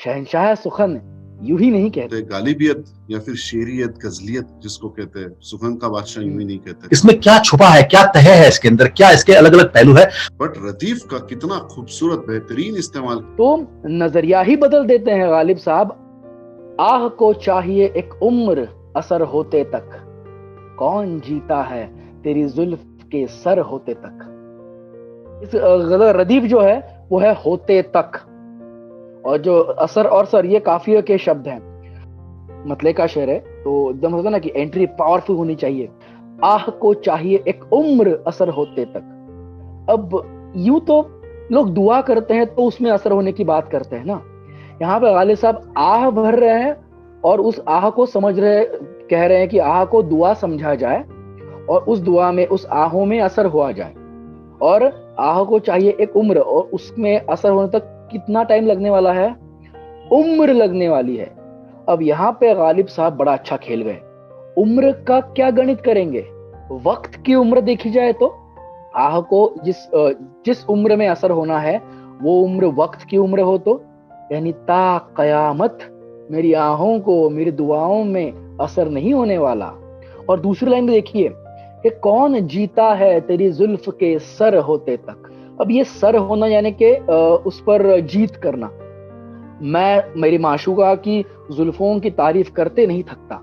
शहंशाह सुखन यूं ही नहीं कहते। गालिबियत या फिर शेरियत, गजलियत जिसको कहते हैं, सुखन का बादशाह यूं ही नहीं कहते। इसमें क्या छुपा है, क्या तह है इसके अंदर, क्या इसके अलग अलग पहलू है। बट रदीफ का कितना खूबसूरत बेहतरीन इस्तेमाल। तो नजरिया ही बदल देते हैं गालिब साहब। आह को चाहिए एक उम्र असर होते तक, कौन जीता है तेरी जुल्फ के सर होते तक। इस गजल रदीफ जो है वो है होते तक, और जो असर और सर ये काफिया के शब्द हैं। मतले का शेर है तो एकदम होता ना कि एंट्री पावरफुल होनी चाहिए। आह को चाहिए एक उम्र असर होते तक। अब यूं तो लोग दुआ करते हैं तो उसमें असर होने की बात करते हैं ना, यहाँ पे गालिब साहब आह भर रहे हैं और उस आह को समझ रहे, कह रहे हैं कि आह को दुआ समझा जाए और उस दुआ में, उस आहों में असर हुआ जाए। और आह को चाहिए एक उम्र, और उसमें असर होने तक कितना टाइम लगने वाला है, उम्र लगने वाली है। अब यहाँ पे गालिब साहब बड़ा अच्छा खेल गए। उम्र का क्या गणित करेंगे, वक्त की उम्र देखी जाए तो आह को जिस उम्र में असर होना है वो उम्र वक्त की उम्र हो तो, यानी ता कयामत मेरी आहों को मेरी दुआओं में असर नहीं होने वाला। और दूसरी लाइन में देखिए कि कौन जीता है तेरी जुल्फ के सर होते तक। अब ये सर होना यानी कि उस पर जीत करना। मैं मेरी माशूका की जुल्फों की तारीफ करते नहीं थकता,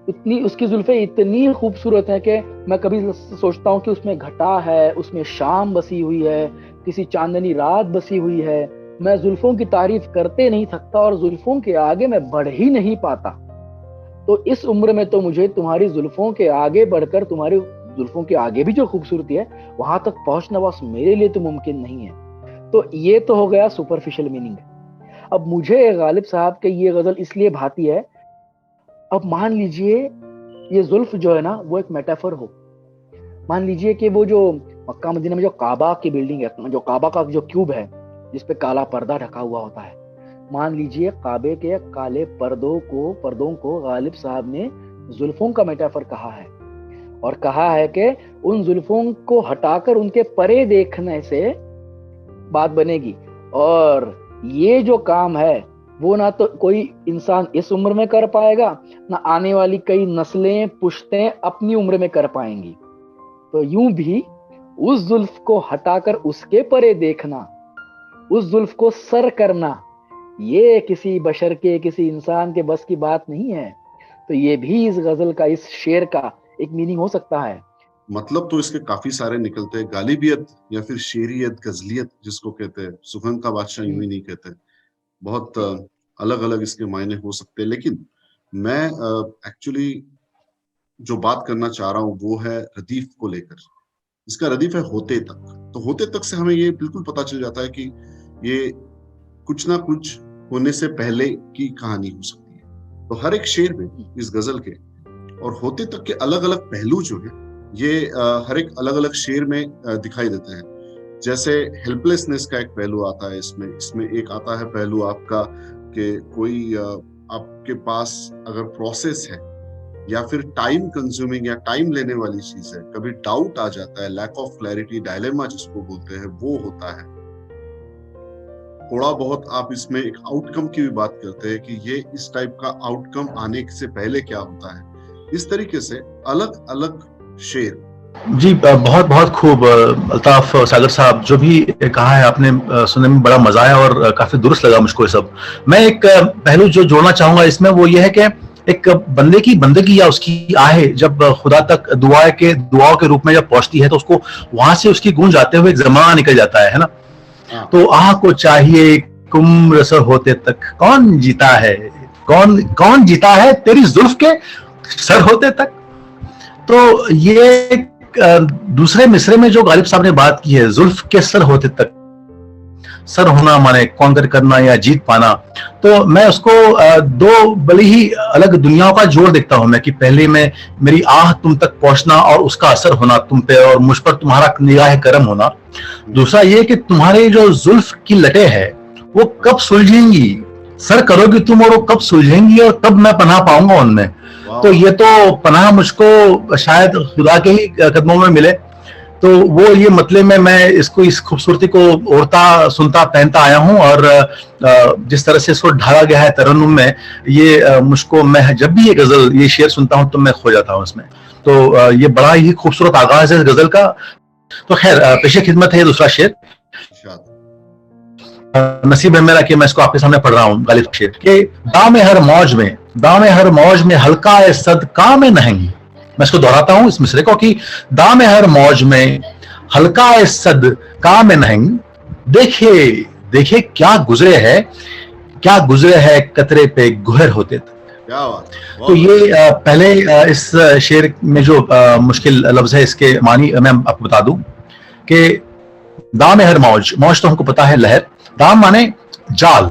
इतनी उसकी जुल्फें इतनी खूबसूरत हैं कि मैं कभी सोचता हूँ कि उसमें घटा है, उसमें शाम बसी हुई है, किसी चांदनी रात बसी हुई है। मैं जुल्फों की तारीफ करते नहीं थकता और जुल्फों के आगे मैं बढ़ ही नहीं पाता। तो इस उम्र में तो मुझे तुम्हारी जुल्फों के आगे बढ़कर, तुम्हारी जुल्फों के आगे भी जो खूबसूरती है वहां तक पहुंचना बस मेरे लिए तो मुमकिन नहीं है। तो ये तो हो गया सुपरफिशियल मीनिंग। अब मुझे गालिब साहब के ये गजल इसलिए भाती है, अब मान लीजिए ये जुल्फ जो है ना वो एक मेटाफर हो। मान लीजिए कि वो जो मक्का मदीना में जो काबा की बिल्डिंग है, जो काबा का जो क्यूब है जिसपे काला पर्दा ढका हुआ होता है, मान लीजिए काबे के काले पर्दों को गालिब साहब ने जुल्फों का मेटाफर कहा है, और कहा है कि उन जुल्फों को हटाकर उनके परे देखने से बात बनेगी। और ये जो काम है वो ना तो कोई इंसान इस उम्र में कर पाएगा, ना आने वाली कई नस्लें पुश्तें अपनी उम्र में कर पाएंगी। तो यूं भी उस जुल्फ को हटाकर उसके परे देखना, उस जुल्फ को सर करना, ये किसी बशर के, किसी इंसान के बस की बात नहीं है। तो ये भी इस गजल का, इस शेर का एक मीनिंग हो सकता है। मतलब तो इसके काफी सारे निकलते हैं, गालिबियत या फिर शेरियत, गजलियत जिसको कहते हैं, सुखन का बादशाह यूं ही नहीं कहते। बहुत अलग अलग इसके मायने हो सकते हैं। लेकिन मैं एक्चुअली जो बात करना चाह रहा हूँ वो है रदीफ को लेकर। इसका रदीफ है होते तक। तो होते तक से हमें ये बिल्कुल पता चल जाता है कि ये कुछ ना कुछ होने से पहले की कहानी हो सकती है। तो हर एक शेर में इस गजल के और होते तक के अलग अलग पहलू जो है ये हर एक अलग अलग शेर में दिखाई देते हैं। जैसे हेल्पलेसनेस का एक पहलू आता है इसमें एक आता है पहलू आपका कि कोई आपके पास अगर प्रोसेस है या फिर टाइम कंज्यूमिंग या टाइम लेने वाली चीज है, कभी डाउट आ जाता है, लैक ऑफ क्लैरिटी, डायलेमा जिसको बोलते हैं, वो होता है। थोड़ा बहुत आप इसमें एक आउटकम की भी बात करते हैं कि ये इस टाइप का आउटकम आने से पहले क्या होता है। इस तरीके से अलग अलग शेर। जी बहुत बहुत खूब अल्ताफ सागर साहब, जो भी कहा है आपने सुनने में बड़ा मजा आया और काफी दुरुस्त लगा मुझको ये सब। मैं एक पहलू जो जोड़ना चाहूंगा इसमें वो ये है कि एक बंदे की बंदगी या उसकी आहे जब खुदा तक दुआओं के रूप में जब पहुंचती है तो उसको वहां से उसकी गूंज आते हुए एक जमाना निकल जाता है ना। तो आह को चाहिए उम्र सर होते तक, कौन जीता है, कौन जीता है तेरी जुल्फ के सर होते तक। तो ये दूसरे मिसरे में जो गालिब साहब ने बात की है, जुल्फ के सर होते तक, सर होना माने कॉन्कर करना या जीत पाना, तो मैं उसको दो बड़ी ही अलग दुनियाओं का जोड़ देखता हूं मैं कि पहले में मेरी आह तुम तक पहुंचना और उसका असर होना तुम पे और मुझ पर तुम्हारा निगाह करम होना। दूसरा ये कि तुम्हारे जो जुल्फ की लटे है वो कब सुलझेंगी, सर करोगी तुम और वो कब सुलझेंगी और कब मैं पनाह पाऊंगा उनमें। तो ये तो पनाह मुझको शायद खुदा के ही कदमों में मिले। तो वो ये मतले में मैं इसको, इस खूबसूरती को ओढ़ता सुनता पहनता आया हूँ, और जिस तरह से इसको ढाला गया है तरन्नुम में, ये मुझको, मैं जब भी ये गजल, ये शेर सुनता हूँ तो मैं खो जाता हूँ इसमें। तो ये बड़ा ही खूबसूरत आगाज है इस गजल का। तो खैर, पेशे खिदमत है ये दूसरा शेर। नसीब है मेरा कि मैं इसको आपके सामने पढ़ रहा हूँ, गालिब शेर के। दामे हर मौज में, दामे हर मौज में हल्का है सदका में नहंगी। मैं इसको दोहराता हूँ इस मिसरे को कि दामे हर मौज में हल्का है सदका में नहंगी। देखे देखे क्या गुजरे है, क्या गुजरे है कतरे पे गुहर होते थे। क्या बात। तो ये पहले इस शेर में जो मुश्किल लफ्ज है, इसके मानी मैं आपको बता दूं कि दाम हर मौज, मौज तो हमको पता है लहर, दाम माने जाल।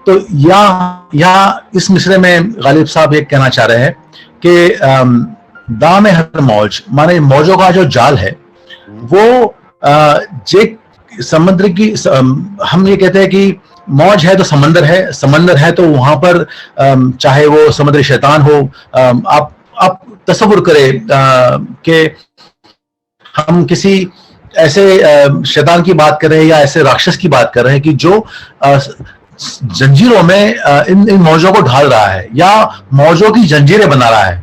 तो या इस मिसरे में गालिब साहब ये कहना चाह रहे हैं कि दाम हर मौज माने मौजों का जो जाल है वो जे समुद्र की, हम ये कहते हैं कि मौज है तो समंदर है, समंदर है तो वहां पर चाहे वो समुद्री शैतान हो, आप तसव्वुर करें कि हम किसी ऐसे शैतान की बात कर रहे हैं या ऐसे राक्षस की बात कर रहे हैं कि जो जंजीरों में इन मौजों को ढाल रहा है या मौजों की जंजीरें बना रहा है।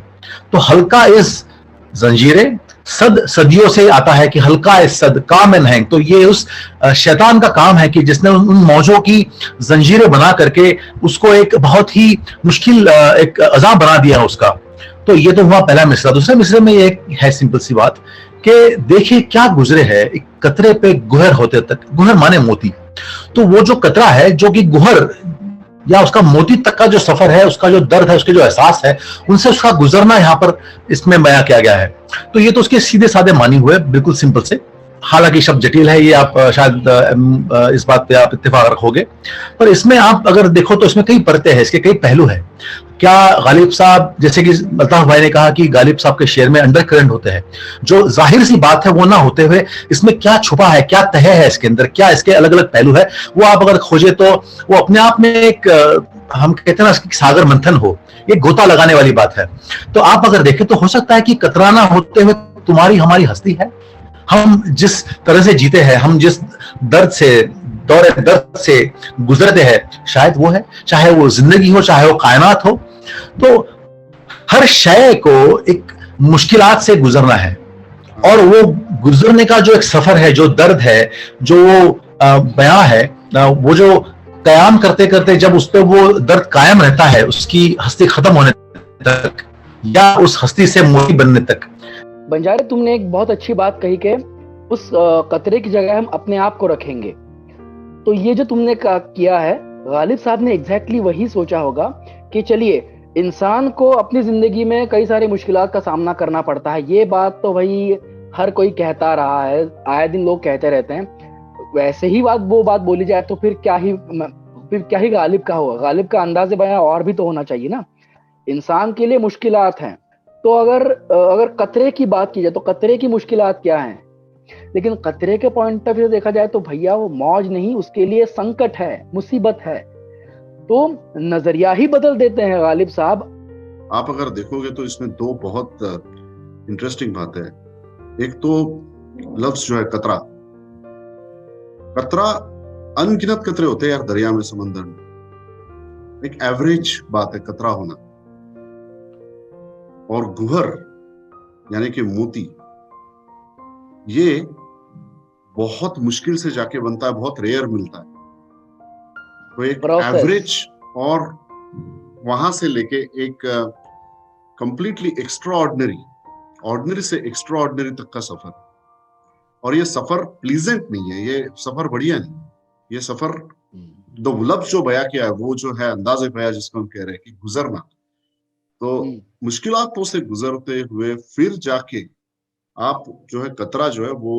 तो हल्का इस जंजीरें, सद सदियों से आता है कि हल्का इस सदका में नहंग। तो ये उस शैतान का काम है कि जिसने उन मौजों की जंजीरें बना करके उसको एक बहुत ही मुश्किल एक अजाब बना दिया उसका। तो ये तो हुआ पहला मिसरा। दूसरे मिसरे में ये है सिंपल सी बात कि देखिए क्या गुजरे है एक कतरे पे गुहर होते तक। गुहर माने मोती। तो वो जो कतरा है जो कि गुहर या उसका मोती तक का जो सफर है, उसका जो दर्द है, उसके जो एहसास है, उनसे उसका गुजरना यहाँ पर इसमें बयां किया गया है। तो ये तो उसके सीधे साधे मानी हुए, बिल्कुल सिंपल से। हालांकि शब्द जटिल है, ये आप शायद इस बात पे आप इत्तेफाक रखोगे, पर इसमें आप अगर देखो तो इसमें कई परतें हैं, इसके कई पहलू हैं। क्या गालिब साहब, जैसे कि अल्ताफ भाई ने कहा कि गालिब साहब के शेर में अंडर करंट होते हैं, जो जाहिर सी बात है वो ना होते हुए इसमें क्या छुपा है, क्या तह है इसके अंदर, क्या इसके अलग अलग पहलू है, वो आप अगर खोजे तो वो अपने आप में एक, हम कहते हैं ना, सागर मंथन हो, ये गोता लगाने वाली बात है। तो आप अगर देखें तो हो सकता है कि कतराना होते हुए तुम्हारी हमारी हस्ती है। हम जिस तरह से जीते हैं, हम जिस दर्द से, दौरे दर्द से गुजरते हैं, शायद वो है, चाहे वो जिंदगी हो, चाहे वो कायनात हो। तो हर शय को एक मुश्किलात से गुजरना है, और वो गुजरने का जो एक सफर है, जो दर्द है, जो बयां है, वो जो कयाम करते करते जब उस पर वो दर्द कायम रहता है, उसकी हस्ती खत्म होने तक या उस हस्ती से मोती बनने तक। बंजारे, तुमने एक बहुत अच्छी बात कही कि उस कतरे की जगह हम अपने आप को रखेंगे। तो ये जो तुमने किया है, गालिब साहब ने एग्जैक्टली वही सोचा होगा कि चलिए, इंसान को अपनी जिंदगी में कई सारी मुश्किलात का सामना करना पड़ता है। ये बात तो भाई हर कोई कहता रहा है, आए दिन लोग कहते रहते हैं। वैसे ही वो बात बोली जाए तो फिर क्या ही गालिब का होगा। गालिब का अंदाज़े बयां और भी तो होना चाहिए ना। इंसान के लिए मुश्किलात हैं, तो अगर कतरे की बात की जाए तो कतरे की मुश्किलात क्या हैं? लेकिन कतरे के पॉइंट ऑफ व्यू देखा जाए तो भैया वो मौज नहीं, उसके लिए संकट है, मुसीबत है। तो नजरिया ही बदल देते हैं गालिब साहब। आप अगर देखोगे तो इसमें दो बहुत इंटरेस्टिंग बातें हैं। एक तो लफ्ज जो है कतरा, कतरा अनगिनत कतरे होते हैं यार दरिया में, समंदर में। एक एवरेज बात है कतरा होना। और गुहर यानी कि मोती, ये बहुत मुश्किल से जाके बनता है, बहुत रेयर मिलता है। तो एक एवरेज और वहां से लेके एक कंप्लीटली एक्स्ट्राऑर्डिनरी, ऑर्डिनरी से एक्स्ट्राऑर्डिनरी तक का सफर। और ये सफर प्लीजेंट नहीं है, ये सफर बढ़िया नहीं। ये सफर दो लफ्ज जो बयां किया है, वो जो है अंदाज़े बयां जिसको हम कह रहे हैं कि गुजरना। तो मुश्किलातों से गुजरते हुए फिर जाके आप जो है कतरा जो है वो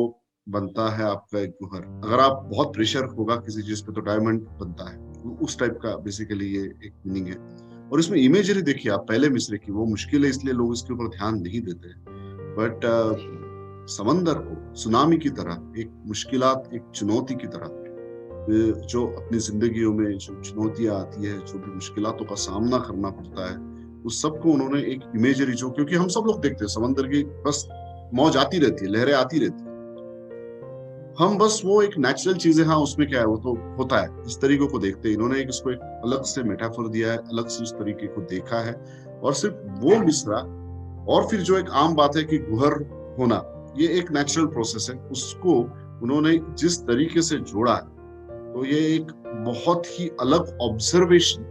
बनता है आपका एक गुहर। अगर आप बहुत प्रेशर होगा किसी चीज पे तो डायमंड बनता है, उस टाइप का बेसिकली ये एक मीनिंग है। और इसमें इमेजरी देखिए आप पहले मिसरे की, वो मुश्किल है इसलिए लोग इसके ऊपर ध्यान नहीं देते हैं। बट समंदर को सुनामी की तरह, एक मुश्किलात, एक चुनौती की तरह, जो अपनी जिंदगियों में जो चुनौतियां आती है, जो भी मुश्किलातों का सामना करना पड़ता है, उस सबको उन्होंने एक इमेजरी, जो क्योंकि हम सब लोग देखते हैं समंदर की बस मौज आती रहती है, लहरें आती रहती है, हम बस वो एक नेचुरल चीज है, हाँ उसमें क्या है वो तो होता है, इस तरीके को देखते हैं। इन्होंने इसको एक अलग से मेटाफर दिया है, अलग से उस तरीके को देखा है, और सिर्फ वो मिसरा, और फिर जो एक आम बात है कि गुहर होना, ये एक नेचुरल प्रोसेस है, उसको उन्होंने जिस तरीके से जोड़ा है, तो ये एक बहुत ही अलग ऑब्जर्वेशन,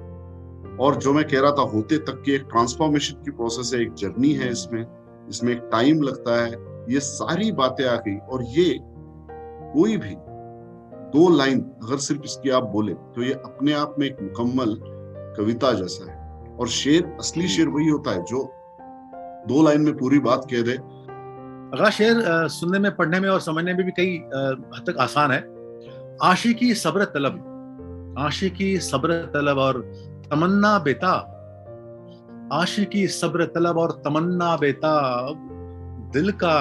और जो मैं कह रहा था होते तक की एक ट्रांसफॉर्मेशन की प्रोसेस है, एक जर्नी है इसमें एक टाइम लगता है, ये सारी बातें आ गई। और ये कोई भी 2 लाइन अगर सिर्फ इसकी आप बोले तो ये अपने आप में एक मुकम्मल कविता जैसा है। और शेर, असली शेर वही होता है जो 2 लाइन में पूरी बात कह दे। अगला शेर सुनने में, पढ़ने में और समझने में भी कई हद तक आसान है। आशिकी सब्र तलब, आशिकी सब्र तलब और तमन्ना बेताब, आशिकी सब्र तलब और तमन्ना बेताब, दिल का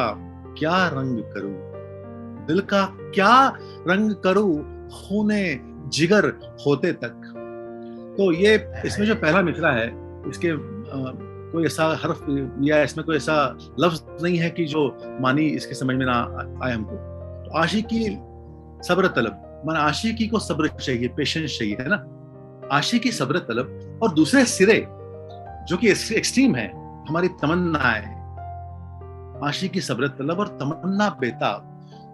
क्या रंग करूं, दिल का क्या रंग करूं, खूने जिगर होते तक। तो ये इसमें जो पहला मिसरा है, इसके कोई ऐसा हर्फ या इसमें कोई ऐसा लफ्ज नहीं है कि जो मानी इसके समझ में ना आए हमको। तो आशिकी सब्र तलब, माना आशिकी को सब्र चाहिए, पेशेंस चाहिए, है ना। आशिकी सब्र तलब, और दूसरे सिरे जो कि एक्सट्रीम है, हमारी तमन्नाएं, आशिकी सब्र तलब और तमन्ना बेताब,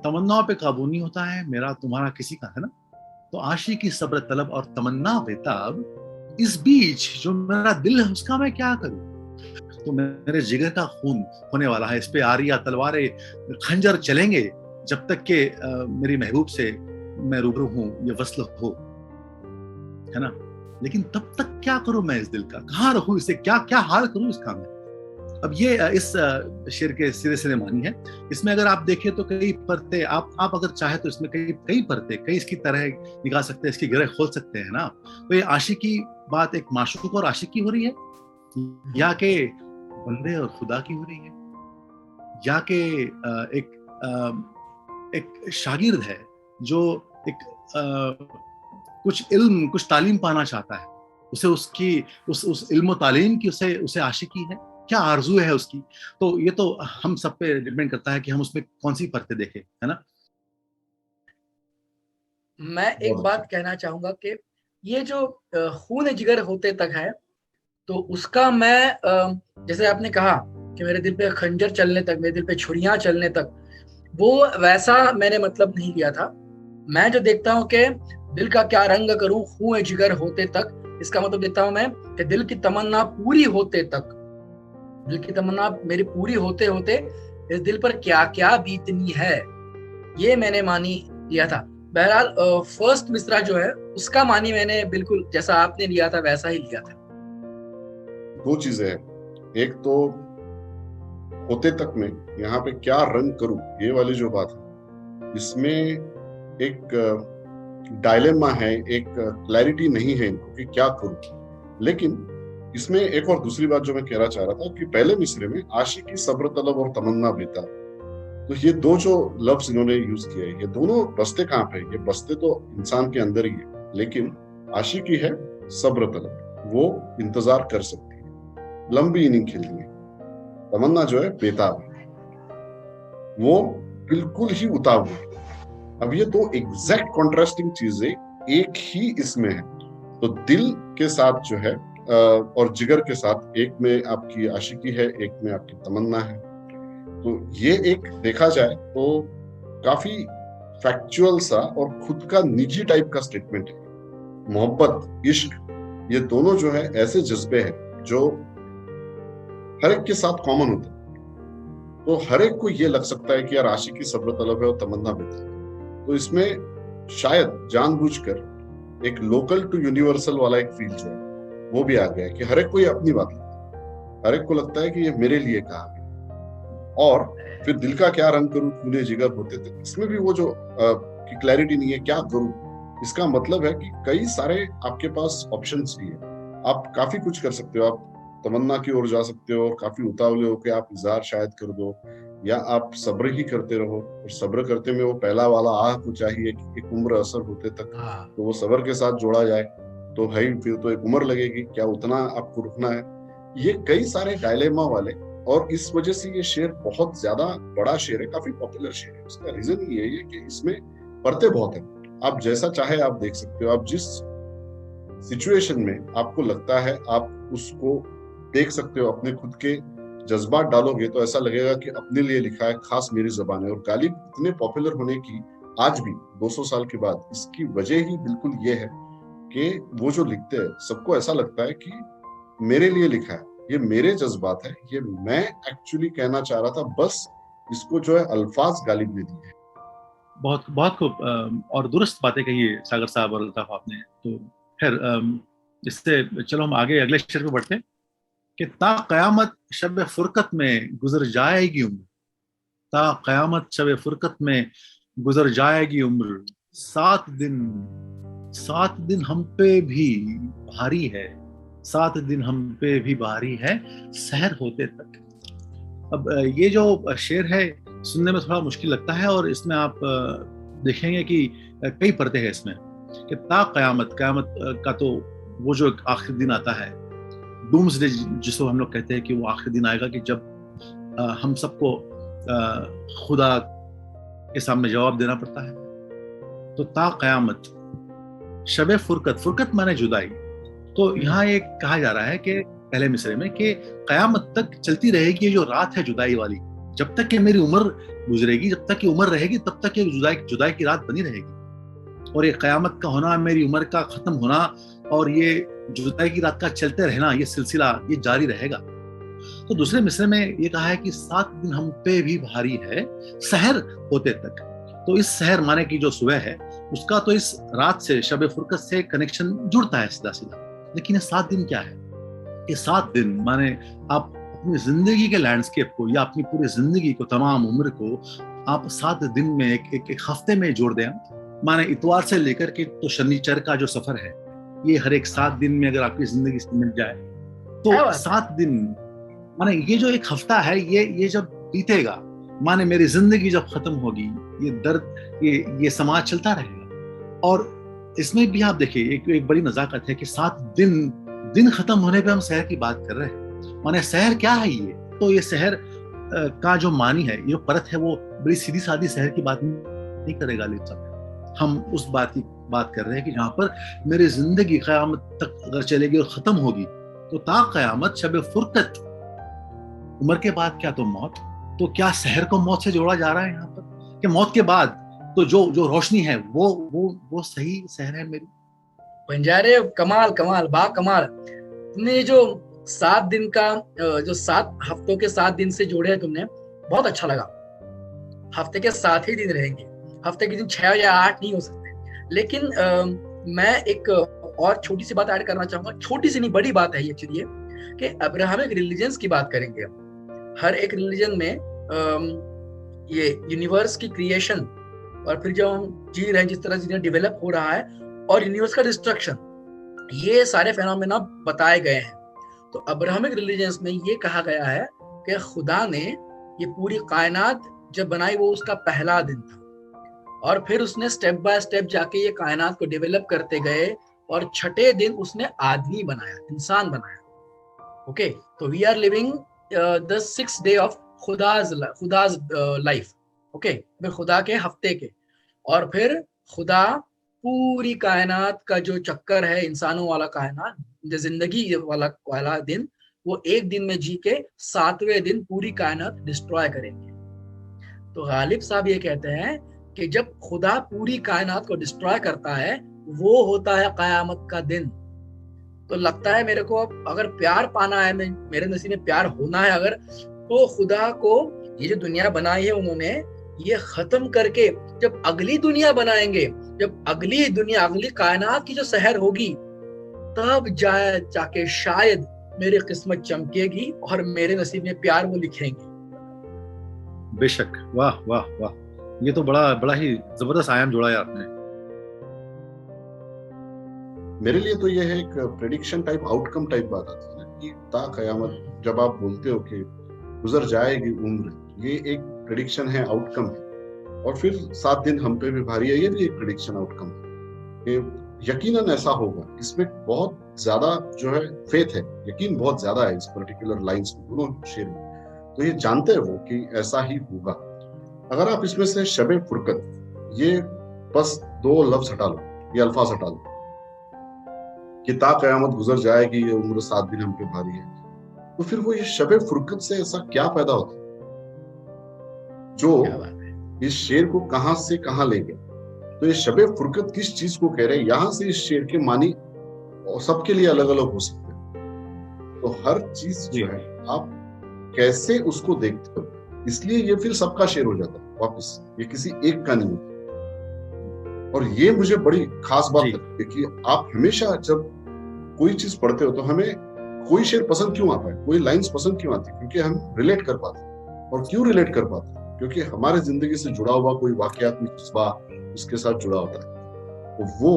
तमन्नाओं पे काबू नहीं होता है मेरा तुम्हारा किसी का, है ना। तो आशिकी सब्र तलब और तमन्ना बेताब, इस बीच जो मेरा दिल है उसका मैं क्या करूं। तो मेरे जिगर का खून होने वाला है, इस पे आरिया तलवारें खंजर चलेंगे जब तक के मेरी महबूब से मैं रूबरू हूं, ये वस्ल हो, है ना। लेकिन तब तक क्या करूं मैं इस दिल का, कहाँ रखूं इसे, क्या क्या हाल करूं इसका मैं। अब ये इस शेर के सिरे सिरे मानी है। इसमें अगर आप देखें तो कई परतें, आप अगर चाहे तो इसमें कई परतें, कई इसकी तरह निकाल सकते हैं, इसकी गिरह खोल सकते हैं ना। तो ये आशिकी बात एक माशूक और आशिकी हो रही है, या के बंदे और खुदा की हो रही है, या के एक शागिर्द है जो एक कुछ इल्म, कुछ तालीम पाना चाहता है, उसे उसकी उस इल्म तालीम की उसे आशिकी है, क्या आरजू है उसकी। तो ये तो हम सब पे डिपेंड करता है कि हम उसमें कौन सी परतें देखें, है ना। मैं एक बात कहना चाहूंगा कि ये जो खून जिगर होते तक है, तो उसका मैं जैसे आपने कहा कि मेरे दिल पे खंजर चलने तक, मेरे दिल पे छुरियां चलने तक, वो वैसा मैंने मतलब नहीं लिया था। मैं जो देखता हूँ कि दिल का क्या रंग करूं खून जिगर होते तक, इसका मतलब देखता हूं मैं कि दिल की तमन्ना पूरी होते तक, दिल की तमन्ना मेरी पूरी होते होते इस दिल पर क्या क्या बीतनी है, ये मैंने मानी लिया था। बहरहाल फर्स्ट मिसरा जो है उसका मानी मैंने बिल्कुल जैसा आपने लिया था वैसा ही लिया था। 2 चीजें हैं, एक तो होते तक में यहाँ पे क्या रंग करूं, ये वाली जो बात है, इसमें एक डायलेमा है, एक क्लैरिटी नहीं है इनको कि क्या करूं। लेकिन इसमें एक और दूसरी बात जो मैं कहना चाह रहा था कि पहले मिसरे में आशिकी सब्र तलब और तमन्ना बेताब, तो ये 2 जो लफ्ज इन्होंने यूज किए, ये दोनों बसते कहाँ पे, ये बसते तो इंसान के अंदर ही है। लेकिन आशिकी है सब्र तलब, वो इंतजार कर सकती है, लंबी इनिंग खेलनी है। तमन्ना जो है बेताब है, वो बिल्कुल ही उतावली है। अब ये 2 एग्जैक्ट कॉन्ट्रास्टिंग चीजें एक ही इसमें है। तो दिल के साथ जो है और जिगर के साथ, एक में आपकी आशिकी है, एक में आपकी तमन्ना है। तो ये एक देखा जाए तो काफी फैक्चुअल सा और खुद का निजी टाइप का स्टेटमेंट है। मोहब्बत, इश्क, ये दोनों जो है ऐसे जज्बे हैं जो हर एक के साथ कॉमन होते हैं। तो हर एक को ये लग सकता है कि यार आशिकी सब्र तलब है और तमन्ना बेताब है। तो इसमें शायद जानबूझकर एक लोकल टू यूनिवर्सल वाला एक फील जो है वो भी आ गया है कि हर एक को ये अपनी बात लगती है, हर एक को लगता है कि ये मेरे लिए कहा गया। और फिर दिल का क्या रंग करूं खूने जिगर होते थे, इसमें भी वो जो की क्लैरिटी नहीं है क्या करूं। इसका मतलब है कि कई सारे आपके पास ऑप्शंस भी है, आप काफी कुछ कर सकते हो। आप तमन्ना की ओर जा सकते हो, काफी उतावले होकर आप इजहार शायद कर दो, या आप सब्र ही करते रहो, और सब्र करते में वो पहला वाला आह को चाहिए कि एक उम्र असर होते तक, तो वो सब्र के साथ जोड़ा जाए तो है ही, फिर तो एक उम्र लगेगी, क्या उतना आपको रुकना है। ये कई सारे डायलेमा वाले और इस वजह से ये शेर बहुत ज्यादा बड़ा शेर है, काफी पॉपुलर शेर है। उसका रीजन ये है कि इसमें परतें बहुत है। आप जैसा चाहे आप देख सकते हो, आप जिस सिचुएशन में आपको लगता है आप उसको देख सकते हो, अपने खुद के जज्बात डालोगे तो ऐसा लगेगा कि अपने लिए लिखा है, खास मेरी जुबान है। और गालिब इतने पॉपुलर होने की आज भी 200 साल के बाद इसकी वजह ही बिल्कुल ये है कि वो जो लिखते हैं सबको ऐसा लगता है कि मेरे लिए लिखा है, ये मेरे जज्बात है, ये मैं एक्चुअली कहना चाह रहा था, बस इसको जो है अल्फाज गालिब ने दिए। बहुत बहुत खूब और दुरुस्त बातें कही है सागर साहब और अल्ताफ आपने। तो खैर इससे चलो हम आगे अगले शेर पे बढ़ते हैं कि ता कयामत शब फुरकत में गुजर जाएगी उम्र, ता कयामत शब फुरकत में गुजर जाएगी उम्र, 7 दिन हम पे भी भारी है, 7 दिन हम पे भी भारी है सहर होते तक। अब ये जो शेर है सुनने में थोड़ा मुश्किल लगता है और इसमें आप देखेंगे कि कई परतें हैं इसमें कि ता कयामत, कयामत का तो वो जो एक आखिरी दिन आता है, डूम्सडे जिसको हम लोग कहते हैं कि वो आखिरी दिन आएगा कि जब हम सबको खुदा के सामने जवाब देना पड़ता है। तो ता कयामत शबे फुरकत, फुरकत माने जुदाई। तो यहाँ ये कहा जा रहा है कि पहले मिसरे में कि कयामत तक चलती रहेगी ये जो रात है जुदाई वाली, जब तक कि मेरी उम्र गुजरेगी, जब तक कि उम्र रहेगी तब तक ये जुदाई की रात बनी रहेगी। और ये कयामत का होना, मेरी उम्र का खत्म होना और ये जुदाई की रात का चलते रहना, ये सिलसिला ये जारी रहेगा। तो दूसरे मिसरे में ये कहा है कि 7 दिन हम पे भी भारी है सहर होते तक। तो इस सहर माने की जो सुबह है उसका तो इस रात से, शब फुरकत से कनेक्शन जुड़ता है सीधा सीधा। लेकिन ये 7 दिन क्या है? ये 7 दिन माने आप अपनी जिंदगी के लैंडस्केप को या अपनी पूरी जिंदगी को, तमाम उम्र को आप 7 दिन में एक हफ्ते में जोड़ दें। माने इतवार से लेकर के तो शनिचर का जो सफर है, ये हर एक 7 दिन में अगर आपकी जिंदगी से मिल जाए तो 7 दिन माने ये जो एक हफ्ता है ये जब बीतेगा, माने मेरी जिंदगी जब खत्म होगी, ये दर्द ये समाज चलता रहेगा। और इसमें भी आप देखिए एक बड़ी नजाकत है कि 7 दिन खत्म होने पे हम शहर की बात कर रहे हैं। माने शहर क्या है ये? तो ये शहर का जो मानी है, ये जो परत है, वो बड़ी सीधी सादी शहर की बात नहीं करेगा गालिब साहब। हम उस बात की बात कर रहे हैं कि जहां पर मेरी जिंदगी कयामत तक अगर चलेगी और खत्म होगी तो ता कयामत शब फुरकत, उम्र के बाद क्या तो मौत। तो क्या शहर को मौत से जोड़ा जा रहा है यहाँ पर कि मौत के बाद तो जो रोशनी है वो सही शहर है मेरी? बंजारे कमाल कमाल बा कमाल। तुमने जो 7 दिन का जो 7 हफ्तों के 7 दिन से जोड़े हैं तुमने, बहुत अच्छा लगा। हफ्ते के 7 ही दिन रहेंगे, हफ्ते के दिन 6 या 8 नहीं हो सकते। लेकिन मैं एक और छोटी सी बात ऐड करना चाहूंगा। छोटी सी नहीं, बड़ी बात है ये एक्चुअली, कि अब्राहमिक रिलीजन्स की बात करेंगे। हर एक रिलीजन में ये यूनिवर्स की क्रिएशन और फिर जो हम जी रहे हैं, जिस तरह से डेवलप हो रहा है, और यूनिवर्स का डिस्ट्रक्शन, ये सारे फेनोमेना बताए गए हैं। तो अब्राहमिक रिलीजन्स में ये कहा गया है कि खुदा ने ये पूरी कायनात जब बनाई वो उसका पहला दिन था, और फिर उसने स्टेप बाय स्टेप जाके ये कायनात को डेवलप करते गए, और छठे दिन उसने आदमी बनाया, इंसान बनाया। ओके, तो we are living the 6th day of खुदाज लाइफ। ओके, फिर खुदा के हफ्ते के, और फिर खुदा पूरी कायनात का जो चक्कर है, इंसानों वाला कायनात, जो जिंदगी वाला दिन, वो एक दिन में जी के 7वें दिन पूरी कायनात डिस्ट्रॉय करेंगे। तो गालिब साहब ये कहते हैं कि जब खुदा पूरी कायनात को डिस्ट्रॉय करता है, वो होता है कयामत का दिन। तो लगता है मेरे को, अगर प्यार पाना है, मेरे नसीब में प्यार होना है अगर, तो खुदा को ये जो दुनिया बनाई है उन्होंने, ये खत्म करके जब अगली दुनिया बनाएंगे, जब अगली कायनात की जो शहर होगी, तब जाके शायद मेरी किस्मत चमकेगी और मेरे नसीब में प्यार वो लिखेंगे। बेशक, वाह वाह वाह, ये तो बड़ा ही जबरदस्त आयाम जोड़ा है आपने। मेरे लिए तो ये है एक प्रेडिक्शन टाइप, आउटकम टाइप बात आती है कि ता कयामत जब आप बोलते हो कि गुजर जाएगी उम्र, ये एक प्रेडिक्शन है, आउटकम है। और फिर 7 दिन हम पे भी भारी है, ये भी एक प्रेडिक्शन आउटकम है कि यकीनन ऐसा होगा। इसमें बहुत ज्यादा जो है फेथ है, यकीन बहुत ज्यादा है इस पर्टिकुलर लाइंस में, दोनों शेर में। तो ये जानते हैं वो कि ऐसा ही होगा। अगर आप इसमें से शबे फुरकत, ये बस 2 लफ्ज हटा लो, ये अल्फाज हटा लो कि ता कयामत गुजर जाएगी ये उम्र 7 दिन हम पे भारी है, तो फिर वो ये शबे फुरकत से ऐसा क्या पैदा होता है जो क्या बात है। इस शेर को कहां से कहां ले गया। तो ये शबे फुरकत किस चीज को कह रहे हैं, यहां से इस शेर के मानी और सबके लिए अलग अलग हो सकते हैं। तो हर चीज जो है आप कैसे उसको देखते हो, इसलिए ये फिर सबका शेर हो जाता है वापस, ये किसी एक का नहीं होता। और ये मुझे बड़ी खास बात लगती है कि आप हमेशा जब कोई चीज पढ़ते हो तो हमें कोई शेर पसंद क्यों आता है, कोई लाइंस पसंद क्यों आती है, क्योंकि हम रिलेट कर पाते हैं। और क्यों रिलेट कर पाते हैं, क्योंकि हमारे जिंदगी से जुड़ा हुआ कोई वाकया, कोई जज्बा उसके साथ जुड़ा होता है। तो वो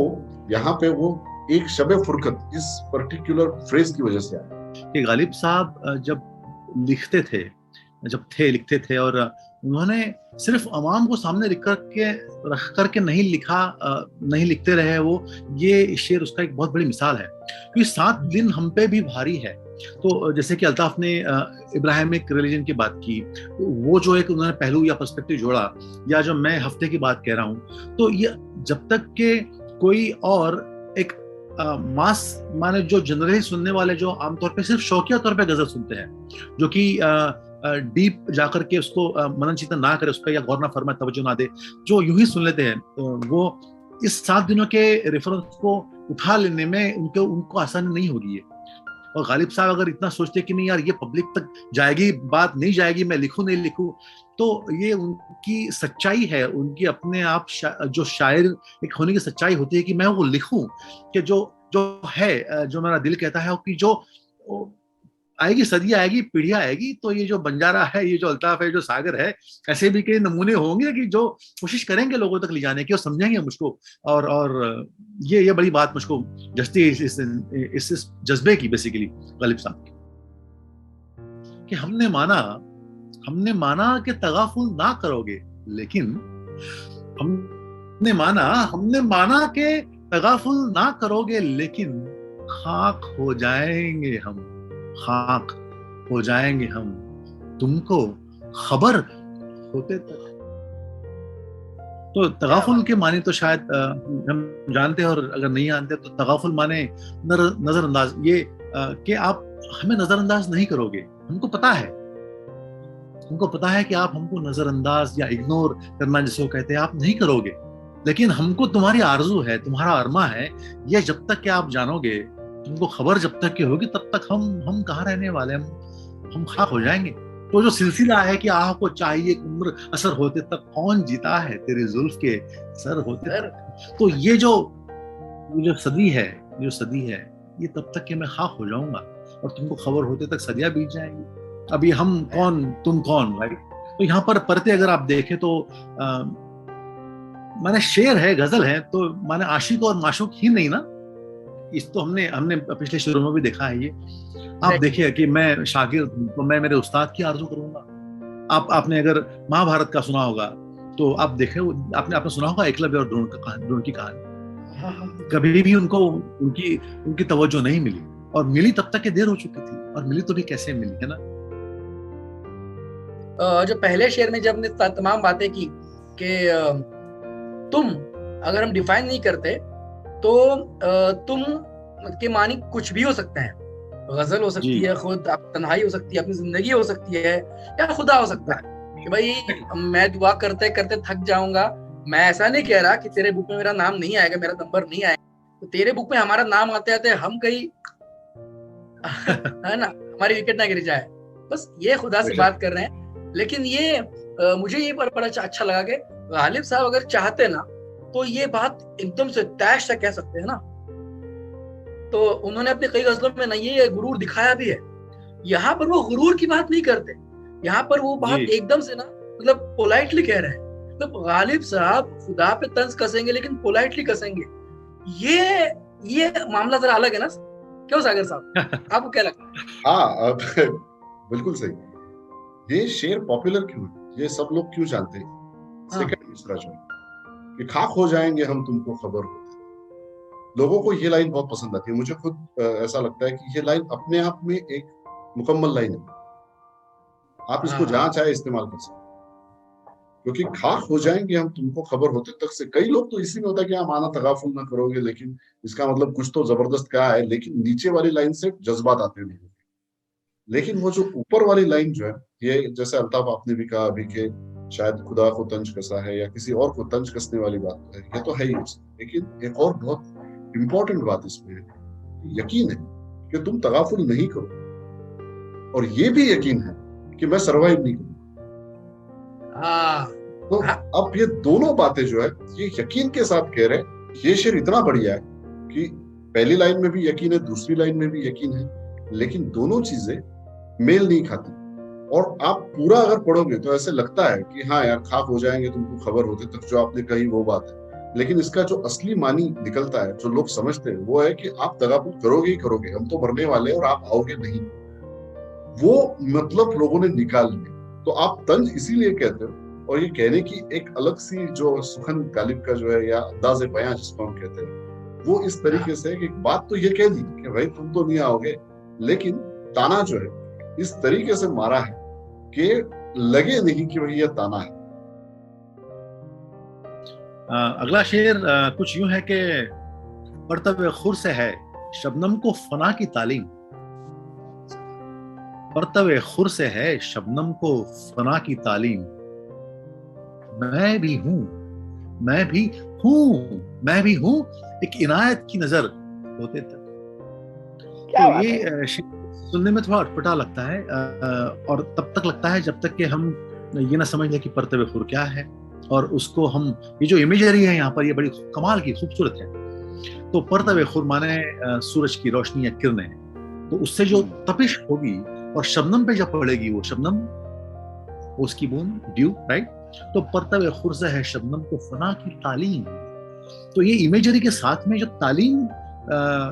यहाँ पे वो एक शबे फुरकत इस पर्टिकुलर फ्रेज की वजह से आया। कि गालिब साहब जब लिखते थे और उन्होंने सिर्फ अवाम को सामने रख करके नहीं लिखते रहे वो, ये शेर उसका एक बहुत बड़ी मिसाल है। क्योंकि 7 दिन हम पे भी भारी है। तो जैसे कि अल्ताफ ने इब्राहिमिक रिलीजन की बात की, वो जो एक उन्होंने पहलू या पर्सपेक्टिव जोड़ा, या जो मैं हफ्ते की बात कह रहा हूँ, तो ये जब तक के कोई और एक मास माने जो जनरली सुनने वाले जो आमतौर पे सिर्फ शौकिया तौर पे गजल सुनते हैं, जो कि डीप जाकर के उसको मनन चिंतन ना करे, उस पर या गौर ना फरमाए, तवज्जो ना दे, जो यूं ही सुन लेते हैं, वो इस 7 दिनों के रेफरेंस को उठा लेने में उनको आसानी नहीं होगी है। और गालिब साहब अगर इतना सोचते कि नहीं यार ये पब्लिक तक जाएगी, बात नहीं जाएगी, मैं लिखूं नहीं लिखूं, तो ये उनकी सच्चाई है, उनकी अपने आप जो शायर एक होने की सच्चाई होती है कि मैं वो लिखूं कि जो है, जो मेरा दिल कहता है कि जो आएगी, सदी आएगी, पीढ़ियां आएगी, तो ये जो बंजारा है, ये जो अल्ताफ है, जो सागर है, ऐसे भी कई नमूने होंगे कि जो कोशिश करेंगे लोगों तक ले जाने की और समझेंगे मुझको। और ये बड़ी बात मुझको जस्ती इस जज्बे की, बेसिकली गालिब साहब की, कि हमने माना कि तगाफुल ना करोगे, लेकिन हमने माना कि तगाफुल ना करोगे, लेकिन खाक हो जाएंगे हम तुमको खबर होते तक। तो तगाफुल के माने तो शायद हम जानते हैं, और अगर नहीं जानते तो तगाफुल माने नजरअंदाज, ये कि आप हमें नजरअंदाज नहीं करोगे। हमको पता है कि आप हमको नजरअंदाज या इग्नोर करना जिसको कहते हैं, आप नहीं करोगे, लेकिन हमको तुम्हारी आरजू है, तुम्हारा अरमा है, ये जब तक कि आप जानोगे, तुमको खबर जब तक की होगी, तब तक हम कहाँ रहने वाले, हम खाक हो जाएंगे। तो जो सिलसिला है कि आह को चाहिए उम्र असर होते तक, कौन जीता है तेरे जुल्फ के सर होते तक, तो ये जो सदी है, ये तब तक कि मैं खाक हो जाऊंगा और तुमको खबर होते तक सदियां बीत जाएंगी। अभी हम कौन, तुम कौन, राइट। तो यहाँ पर परते अगर आप देखें तो माने शेर है, गजल है, तो माने आशिक और माशूक ही नहीं ना, इस तो हमने पिछले शुरू में भी देखा है। ये आप देखिए कि मैं शागिर्द हूं, तो मैं मेरे उस्ताद की आरजू करूंगा। आपने अगर महाभारत का सुना होगा, तो आप देखें, आपने सुना होगा एकलव्य और द्रोण की कहानी। कभी भी उनको उनकी तवज्जो नहीं मिली, और मिली तब तक के देर हो चुकी थी, और मिली तो भी कैसे मिली, है ना। जो पहले शेर में जब ने तमाम बातें की कि तुम अगर हम डिफाइन नहीं करते तो तुम के मानी कुछ भी हो सकते हैं। गजल हो सकती है, खुद तन्हाई हो सकती है, अपनी जिंदगी हो सकती है, या खुदा हो सकता है कि भाई मैं दुआ करते करते थक जाऊंगा। मैं ऐसा नहीं कह रहा कि तेरे बुक में मेरा नाम नहीं आएगा, मेरा नंबर नहीं आएगा, तो तेरे बुक में हमारा नाम आते आते हम कहीं है ना, हमारी विकेट ना गिर जाए, बस ये खुदा से बात कर रहे हैं। लेकिन ये मुझे ये बड़ा अच्छा लगा कि गालिब साहब अगर चाहते ना तो ये बात एकदम से तैश से कह सकते हैं ना। तो उन्होंने अपने कई गजलों में ना ये गुरूर दिखाया भी है। यहाँ पर वो गुरूर की बात नहीं करते, यहाँ पर वो बात एकदम से ना मतलब पोलाइटली कह रहे हैं। मतलब गालिब साहब खुदा पे तंज कसेंगे लेकिन पोलाइटली कसेंगे। ये मामला जरा अलग है ना, क्यों सागर साहब, आपको क्या लगता है? हाँ, बिल्कुल सही। ये शेर पॉपुलर क्यों है, ये सब लोग क्यों जानते हैं? सेकंड मिसरा जो कि खाक हो जाएंगे हम तुमको खबर होते, लोगों को ये लाइन बहुत पसंद आती है। मुझे खुद ऐसा लगता है कि ये लाइन अपने आप में एक मुकम्मल लाइन है। आप इसको जहां चाहे इस्तेमाल कर सकते, क्योंकि खाक हो जाएंगे हम तुमको खबर होते तक से। कई लोग तो इसी में होता है कि आप आना तगाफुल ना करोगे, लेकिन इसका मतलब कुछ तो जबरदस्त क्या है, लेकिन नीचे वाली लाइन से जज्बात आते हैं। लेकिन वो जो ऊपर वाली लाइन जो है, ये जैसे अल्ताफ आपने भी कहा अभी के शायद खुदा को तंज कसा है या किसी और को तंज कसने वाली बात है, ये तो है ही। लेकिन एक और बहुत इंपॉर्टेंट बात इसमें है, यकीन है कि तुम तगाफुल नहीं करो, और ये भी यकीन है कि मैं सरवाइव नहीं करूंगा। तो अब ये दोनों बातें जो है ये यकीन के साथ कह रहे हैं। ये शेर इतना बढ़िया है कि पहली लाइन में भी यकीन है, दूसरी लाइन में भी यकीन है, लेकिन दोनों चीजें मेल नहीं खाती। और आप पूरा अगर पढ़ोगे तो ऐसे लगता है कि हाँ यार खाक हो जाएंगे तुमको खबर होते तक, जो आपने कही वो बात है। लेकिन इसका जो असली मानी निकलता है, जो लोग समझते हैं, वो है कि आप तगाफुल करोगे ही करोगे, हम तो मरने वाले हैं और आप आओगे नहीं। वो मतलब लोगों ने निकाल लिया। तो आप तंज इसीलिए कहते हो, और ये कहने की एक अलग सी जो सुखन गालिब का जो है या अंदाज़े बयां जिसको हम कहते हैं, वो इस तरीके से कि बात तो ये कह दी कि भाई तुम तो नहीं आओगे, लेकिन ताना जो है इस तरीके से मारा है कि लगे नहीं कि भाई ये ताना है। अगला शेर कुछ यूं है कि परतवे खुर से है शबनम को फना की तालीम, परतवे खुर से है शबनम को फना की तालीम, मैं भी हूं, मैं भी हूं, मैं भी हूं एक इनायत की नजर होते तक। क्या तो बात ये है? सुनने में थोड़ा अटपटा लगता है, और तब तक लगता है जब तक कि हम ये ना समझ लें कि परतवे खुर क्या है, और उसको हम, ये जो इमेजरी है यहाँ पर ये बड़ी कमाल की खूबसूरत है। तो परतवे खुर माने सूरज की रोशनी या किरणें, तो उससे जो तपिश होगी और शबनम पे जब पड़ेगी वो शबनम, उसकी बूंद, ड्यू, राइट। तो परतवे खुर से है शबनम को फना की तालीम। तो ये इमेजरी के साथ में जो तालीम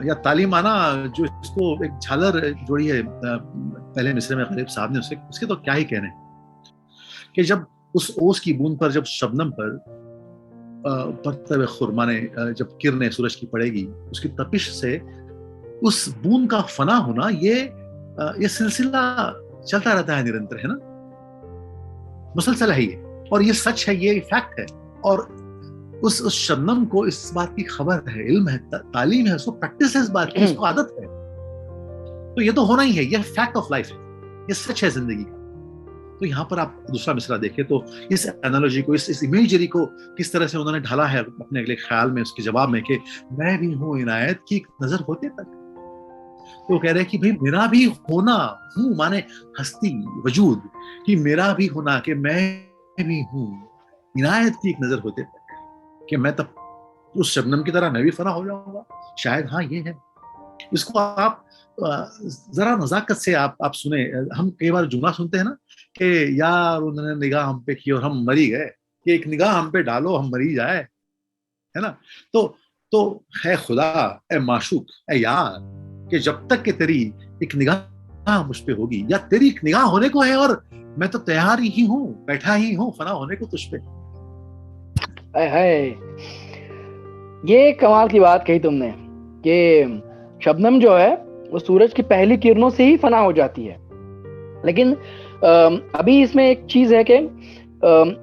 या तालीम आना, जो इसको एक झालर जोड़ी है पहले मिसरे में गालिब साहब ने, उसके तो क्या ही कहने, कि जब उस ओस की बूंद पर, जब शबनम पर परतवे खुर माने जब किरणें सूरज की पड़ेगी, उसकी तपिश से उस बूंद का फना होना, ये सिलसिला चलता रहता है निरंतर, है ना, मुसलसल है ये, और ये सच है, ये फैक्ट है। और उस शबनम को इस बात की खबर है, इल्म है, तालीम है, उसको प्रैक्टिस है इस बात की, उसको आदत है। तो ये तो होना ही है, ये फैक्ट ऑफ लाइफ है, ये सच है जिंदगी का। तो यहाँ पर आप दूसरा मिसरा देखें तो इस एनालॉजी को, इस इमेजरी को किस तरह से उन्होंने ढाला है अपने अगले ख्याल में, उसके जवाब में, कि मैं भी हूँ इनायत की नजर होते तक। तो कह रहे हैं कि भाई मेरा भी होना, हूँ माने हस्ती वजूद, कि मेरा भी होना, कि मैं भी हूँ इनायत की एक नजर होते तक, कि मैं तब उस शबनम की तरह मैं भी फना हो जाऊंगा शायद। हाँ ये है। इसको आप जरा नजाकत से आप सुने। हम कई बार जुमला सुनते हैं ना कि यार उन्होंने निगाह हम पे की और हम मरी गए, कि एक निगाह हम पे डालो हम मरी जाए, है ना। तो है खुदा, ए माशूक, ए यार, कि जब तक कि तेरी एक निगाह मुझ पे होगी, या तेरी एक निगाह होने को है, और मैं तो तैयार ही हूँ, बैठा ही हूँ फना होने को तुझ पे। है ये कमाल की बात कही तुमने कि शबनम जो है वो सूरज की पहली किरणों से ही फना हो जाती है। लेकिन अभी इसमें एक चीज है कि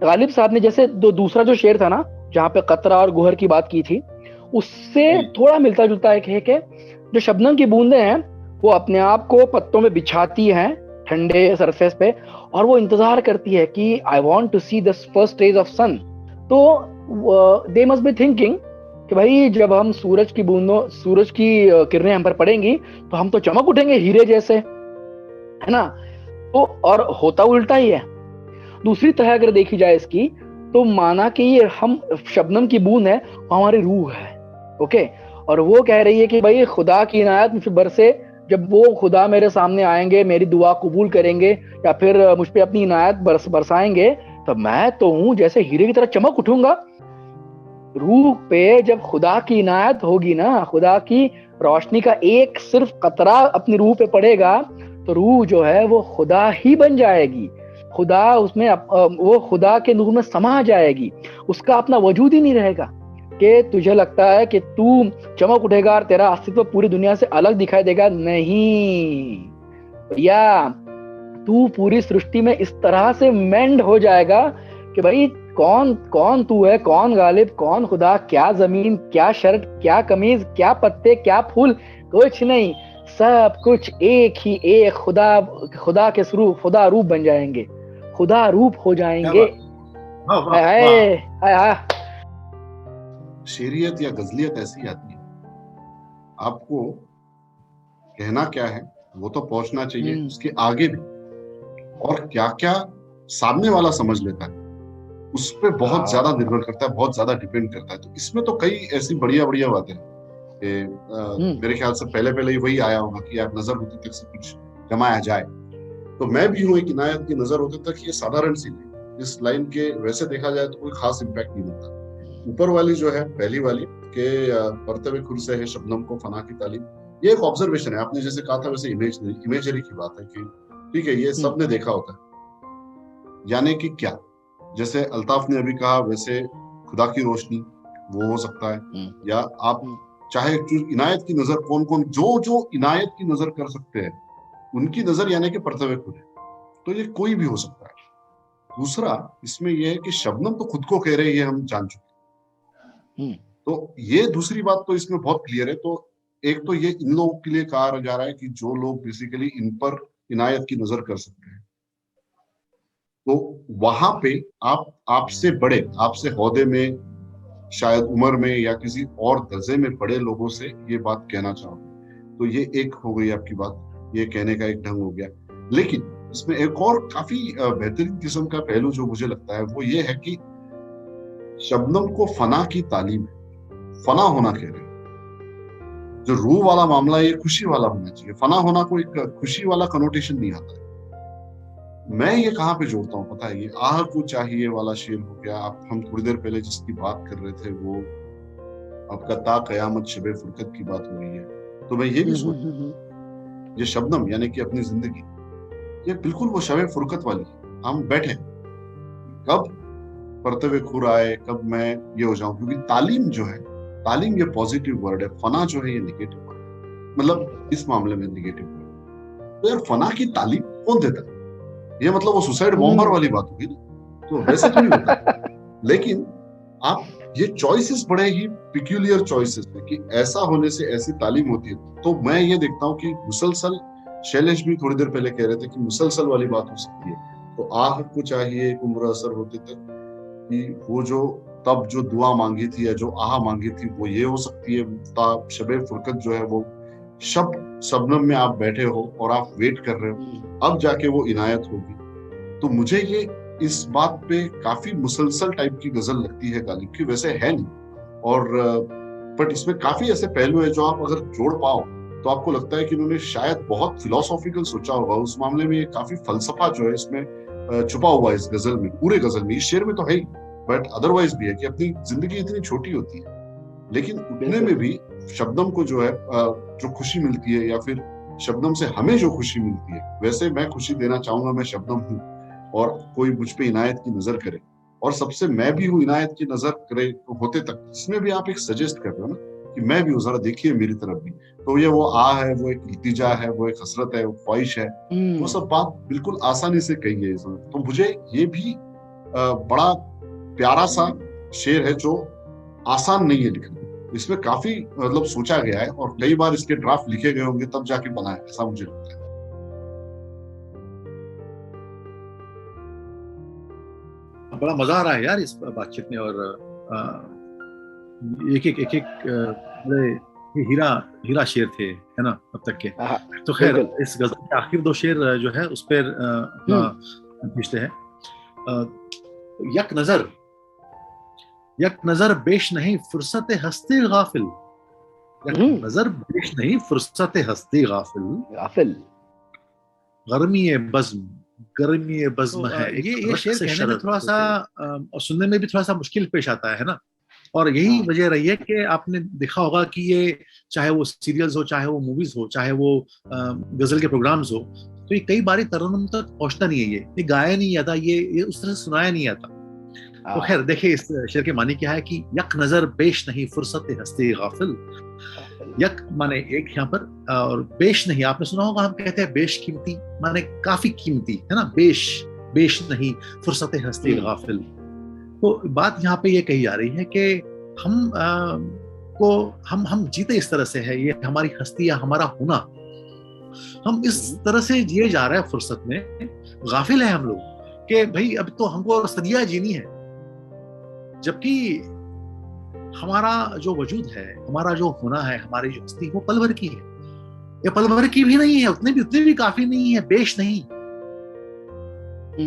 गालिब साहब ने जैसे दूसरा जो शेर था ना, जहाँ पे कतरा और गुहर की बात की थी, उससे थोड़ा मिलता जुलता एक है कि जो शबनम की बूंदें हैं वो अपने आप को पत्तों में बिछाती हैं ठंडे सरफेस पे, और वो इंतजार करती है कि I want to see the first rays of sun. तो दे मस्ट बी थिंकिंग कि भाई जब हम सूरज की किरणें हम पर पड़ेंगी तो हम तो चमक उठेंगे हीरे जैसे, है ना। तो और होता उल्टा ही है। दूसरी तरह अगर देखी जाए इसकी, तो माना कि ये हम शबनम की बूंद है, हमारी रूह है, ओके। और वो कह रही है कि भाई खुदा की इनायत मुझ पर बरसे, जब वो खुदा मेरे सामने आएंगे, मेरी दुआ कबूल करेंगे, या फिर मुझ पे अपनी इनायत बरसाएंगे, तो मैं तो हूं जैसे हीरे की तरह चमक उठूंगा। रूह पे जब खुदा की इनायत होगी ना, खुदा की रोशनी का एक सिर्फ कतरा अपनी रूह पे पड़ेगा, तो रूह जो है वो खुदा ही बन जाएगी। खुदा उसमें वो खुदा के नूर में समा जाएगी, उसका अपना वजूद ही नहीं रहेगा। कि तुझे लगता है कि तू चमक उठेगा और तेरा अस्तित्व पूरी दुनिया से अलग दिखाई देगा, नहीं भैया। तू पूरी सृष्टि में इस तरह से मेंड हो जाएगा कि भाई कौन कौन तू है, कौन गालिब, कौन खुदा, क्या जमीन, क्या शर्ट, क्या कमीज, क्या पत्ते, क्या फूल, कुछ नहीं, सब कुछ एक ही एक खुदा के स्वरूप, खुदा रूप बन जाएंगे, खुदा रूप हो जाएंगे। शेरियत या गजलियत ऐसी आती है, आपको कहना क्या है वो तो पहुंचना चाहिए, उसके आगे भी और क्या क्या सामने वाला समझ लेता है उस पर बहुत ज्यादा निर्भर करता है, बहुत ज्यादा डिपेंड करता है। तो इसमें तो कई ऐसी बढ़िया बढ़िया बातें हैं। मेरे ख्याल से पहले ही वही आया होगा कि आप नजर होते तक से कुछ जमाया जाए। तो मैं भी हूँ एक इनायत की नजर होते तक, ये साधारण सी नहीं, इस लाइन के वैसे देखा जाए तो कोई खास इम्पैक्ट नहीं मिलता। ऊपर वाली जो है पहली वाली के परते हुए खुर से है शबनम को फना की तालीम, ये एक ऑब्जर्वेशन है। आपने जैसे कहा था वैसे इमेजरी की बात है कि ठीक है ये सबने देखा होता है, यानी कि क्या, जैसे अल्ताफ ने अभी कहा वैसे खुदा की रोशनी वो हो सकता है, या आप चाहे इनायत की नजर कौन कौन जो इनायत की नजर कर सकते हैं उनकी नजर यानी कि परते हुए खुद है, तो ये कोई भी हो सकता है। दूसरा इसमें यह है कि शबनम तो खुद को कह रहे हैं, ये हम जान चुके, तो ये दूसरी बात तो इसमें बहुत क्लियर है। तो एक तो ये इन लोगों के लिए कहा जा रहा है कि जो लोग बेसिकली इन पर इनायत की नजर कर सकते हैं, तो वहां पे आपसे बड़े, आपसे ओहदे में, शायद उम्र में या किसी और दर्जे में बड़े लोगों से ये बात कहना चाहोगे, तो ये एक हो गई आपकी बात, ये कहने का एक ढंग हो गया। लेकिन इसमें एक और काफी बेहतरीन किस्म का पहलू जो मुझे लगता है वो ये है कि शबनम को फना की तालीम है, फना होना कह रहे हैं, जो रूह वाला मामला ये खुशी वाला होना चाहिए, फना होना कोई खुशी वाला कनोटेशन नहीं आता है। मैं ये कहाँ पे जोड़ता हूँ पता है, ये आह को चाहिए वाला शेर हो गया। आप हम थोड़ी देर पहले जिसकी बात कर रहे थे वो आपका ता कयामत शबे फुरकत की बात हो रही है, तो मैं ये भी सोच, ये शबनम यानी कि अपनी जिंदगी ये बिल्कुल वो शबे फुरकत वाली है। हम बैठे कब परते हुए खुर आए, कब मैं ये हो जाऊं, क्योंकि तालीम जो है, तालीम ये पॉजिटिव वर्ड है, फना जो है ये नेगेटिव वर्ड है, मतलब इस मामले में नेगेटिव वर्ड। तो यार फना की तालीम कौन देता है? ये मतलब वो सुसाइड बॉम्बर वाली बात होगी ना, तो वैसे तो नहीं होता। लेकिन आप ये चॉइसेस बड़े ही पिक्यूलियर चॉइसेस है कि ऐसा होने से ऐसी तालीम होती है। तो मैं ये देखता हूँ कि मुसलसल, शैलेश भी थोड़ी देर पहले कह रहे थे कि मुसलसल वाली बात हो सकती है। तो आह को चाहिए एक उम्र असर होते तक, कि वो जो तब जो दुआ मांगी थी या जो आह मांगी थी वो ये हो सकती है। शबे फुरकत जो है वो शबनम में आप बैठे हो और आप वेट कर रहे हो, अब जाके वो इनायत होगी। तो मुझे ये इस बात पे काफी मुसलसल टाइप की गजल लगती है गालिब की, वैसे है नहीं, और बट इसमें काफी ऐसे पहलू है जो आप अगर जोड़ पाओ तो आपको लगता है कि उन्होंने शायद बहुत फिलोसॉफिकल सोचा होगा उस मामले में। ये काफी फलसफा जो है इसमें छुपा हुआ है इस गजल में, पूरे गजल में, इस शेर में तो है ही, बट अदरवाइज भी है कि अपनी जिंदगी इतनी छोटी होती है, लेकिन उतने में भी शबनम को जो है जो खुशी मिलती है, या फिर शबनम से हमें जो खुशी मिलती है, वैसे मैं खुशी देना चाहूंगा, मैं शबनम हूँ और कोई मुझ पे इनायत की नजर करे, और सबसे मैं भी हूँ इनायत की नजर करे होते तक, इसमें भी आप एक सजेस्ट कर रहे हो ना कि मैं भी हूँ, जरा देखिए मेरी तरफ भी। तो ये वो आह है, वो एक इल्तिजा है, वो एक हसरत है, वो ख्वाहिश है, वो सब बात बिल्कुल आसानी से कही है इसमें। तो मुझे ये भी बड़ा प्यारा सा शेर है जो आसान नहीं है लिखना, इसमें काफी मतलब सोचा गया है और कई बार इसके ड्राफ्ट लिखे गए होंगे तब जाके बना है, ऐसा मुझे लगता है। बड़ा मजा आ रहा है यार इस बातचीत में, और एक एक बड़े हीरा शेर थे, है ना अब तक के। तो खैर इस गजल के आखिर दो शेर जो है उस पर अपना पूछते हैं। यक नजर बेश नहीं फुर्सत हस्ती गाफिल, यक नजर बेश नहीं फुर्सत हस्ती गाफिल, गर्मी बज़्म है। ये शेर कहने में थोड़ा सा और सुनने में भी थोड़ा सा मुश्किल पेश आता है ना, और यही वजह रही है कि आपने देखा होगा कि ये चाहे वो सीरियल्स हो, चाहे वो मूवीज हो, चाहे वो गजल के प्रोग्राम्स हो, तो ये कई बार तरन्नुम तक पहुंचता नहीं है, ये गाया नहीं आता, ये उस तरह से सुनाया नहीं आता। तो खैर देखिए इस शेर के मानी क्या है कि यक नजर पेश नहीं फुर्सत हस्ती गाफिल, यक माने एक यहाँ पर, और बेश नहीं, आपने सुना होगा हम कहते हैं बेश कीमती, माने काफी कीमती, है ना, बेश बेश नहीं, फुर्सत हस्ती गाफिल। तो बात यहाँ पे ये कही जा रही है कि हम जीते इस तरह से है, ये हमारी हस्ती या हमारा होना, हम इस तरह से जिए जा रहे हैं फुर्सत में, गाफिल है हम लोग कि भाई अब तो हमको सदियां जीनी है, जबकि हमारा जो वजूद है, हमारा जो होना है, हमारी जो हस्ती, वो पल भर की है, ये पल भर की भी नहीं है, उतने भी काफी नहीं है, बेश नहीं।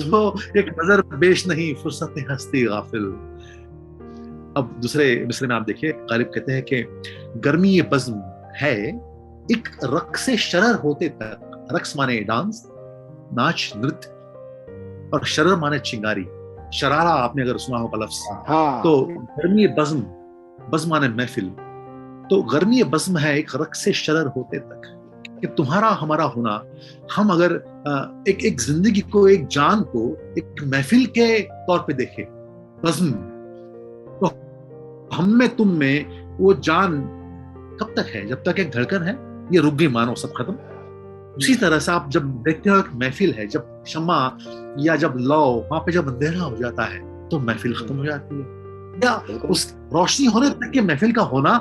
तो एक नजर बेश नहीं, फुर्सत हस्ती गाफिल। अब दूसरे मिसरे में आप देखिए, गालिब कहते हैं कि गर्मी ये बज़्म है एक रक्स शरर होते तक, रक्स माने डांस, नाच, नृत्य, और शरर माने चिंगारी, शरारा आपने अगर सुना होगा लफ्ज। हाँ। तो गर्मी बज़्म, बज़्म माने महफिल, तो गर्मी बज़्म है एक रक्स शरर होते तक, कि तुम्हारा हमारा होना, हम अगर एक जिंदगी को, एक जान को एक महफिल के तौर पे देखें, बज़्म, तो हम में तुम में वो जान कब तक है? जब तक एक धड़कन है, ये रुक गई मानो सब खत्म। उसी तरह से आप जब देखते हो एक महफिल है, जब शम्मा या जब लौ, वहां पे जब अंधेरा हो जाता है तो महफिल खत्म हो जाती है, या उस रोशनी होने तक के महफिल का होना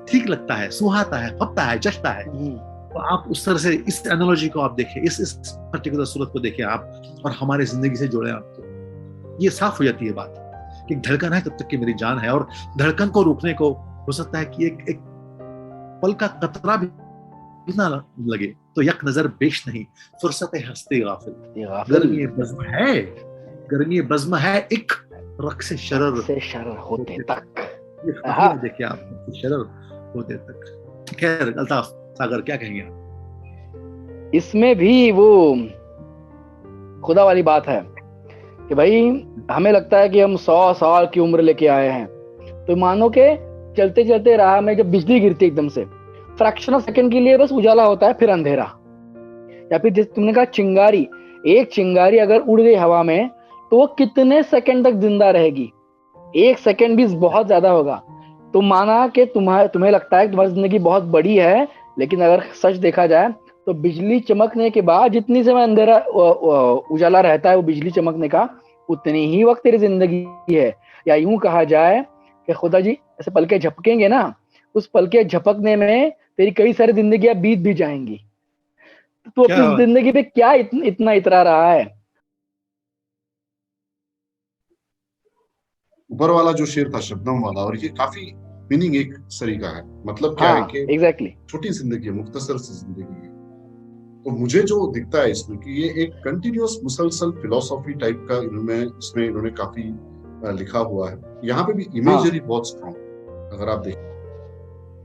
ठीक लगता है, सुहाता है, फपता है, जचता है। तो आप उस तरह से इस एनालॉजी को आप देखें, इस पर्टिकुलर सूरत को देखें आप, और हमारे जिंदगी से जोड़े आप, तो ये साफ हो जाती है बात कि धड़कन है तब तक कि मेरी जान है, और धड़कन को रोकने को हो सकता है कि एक पल का कतरा भी ना लगे, तो यक नजर बेश नहीं, फुर्सत हस्ती गाफिल। गर्मी बज़्म है, गर्मी बज़्म है एक रक्स शरर होते तक। देखिए आप, शरर होते तक। खैर अल्ताफ सागर, क्या कहेंगे आप? इसमें भी वो खुदा वाली बात है कि भाई हमें लगता है कि हम 100 साल की उम्र लेके आए हैं, तो मानो के चलते चलते राह में जब बिजली गिरती एकदम से, फ्रैक्शन ऑफ सेकंड के लिए बस उजाला होता है, फिर अंधेरा। या फिर जैसे तुमने कहा चिंगारी, एक चिंगारी अगर उड़ गई हवा में तो वो कितने सेकंड तक जिंदा रहेगी? 1 सेकंड भी बहुत ज्यादा होगा। तो माना कि तुम्हें लगता है कि तुम्हारी जिंदगी बहुत बड़ी है, लेकिन अगर सच देखा जाए तो बिजली चमकने के बाद जितनी समय अंधेरा उजाला रहता है वो बिजली चमकने का, उतनी ही वक्त तेरी जिंदगी है। या यूं कहा जाए कि खुदा जी ऐसे पलके झपकेंगे ना, उस पलके झपकने में तेरी कई सारी जिंदगियां बीत भी जाएंगी। तो अपनी जिंदगी पे क्या इतना इतरा रहा है? ऊपर वाला जो शेर था शबनम वाला, और ये काफी मीनिंग एक सरी का है। मतलब क्या है कि एग्जैक्टली छोटी जिंदगी है, मुख्तसर सी जिंदगी है। तो मुझे जो दिखता है इसमें कि ये एक कंटिन्यूअस मुसलसल फिलोसॉफी टाइप का इसमें इन्होंने काफी लिखा हुआ है। यहाँ पे भी इमेजरी बहुत स्ट्रॉन्ग, अगर आप देखें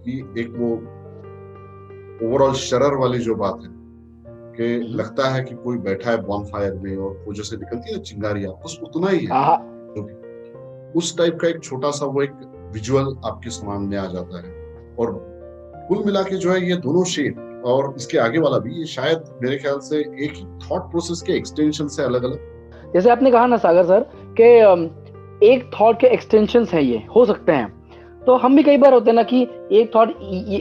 कि एक वो ओवरऑल शरर वाली जो बात है कि लगता है कि कोई बैठा है बॉनफायर में और वो जैसे निकलती है चिंगारियां, बस उतना ही है। उस टाइप का एक छोटा सा वो एक विजुअल आपके सामने आ जाता है। और कुल मिला के जो है ये दोनों शेर और इसके आगे वाला भी, ये शायद मेरे ख्याल से एक ही थॉट प्रोसेस के एक्सटेंशन से अलग अलग, जैसे आपने कहा ना सागर सर कि एक थॉट के एक्सटेंशंस हैं, ये हो सकते हैं। तो हम भी कई बार होते हैं ना कि एक थॉट,